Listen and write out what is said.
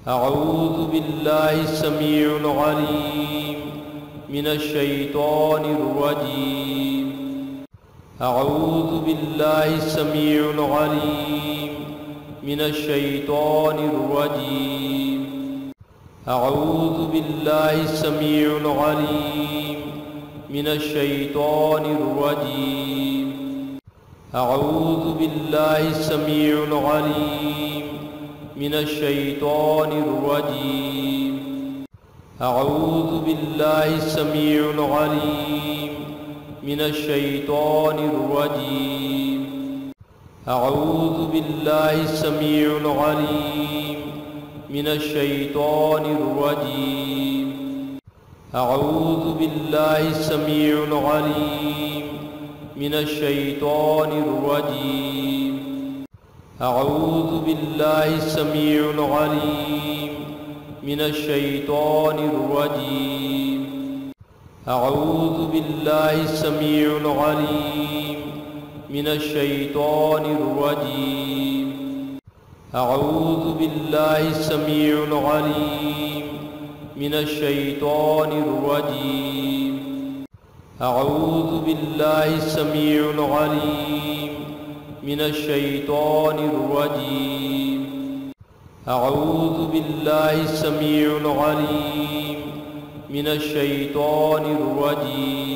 أعوذ بالله السميع العليم من الشيطان الرجيم. أعوذ بالله السميع العليم من الشيطان الرجيم. أعوذ بالله السميع العليم من الشيطان الرجيم. أعوذ بالله السميع العليم من الشيطان الرجيم. أعوذ بالله السميع العليم من الشيطان الرجيم. أعوذ بالله السميع العليم من الشيطان الرجيم. أعوذ بالله السميع العليم من الشيطان الرجيم. أعوذ بالله السميع العليم من الشيطان الرجيم. أعوذ بالله السميع العليم من الشيطان الرجيم. أعوذ بالله السميع العليم من الشيطان الرجيم. أعوذ بالله السميع العليم من الشيطان الرجيم. أعوذ بالله السميع العليم من الشيطان الرجيم.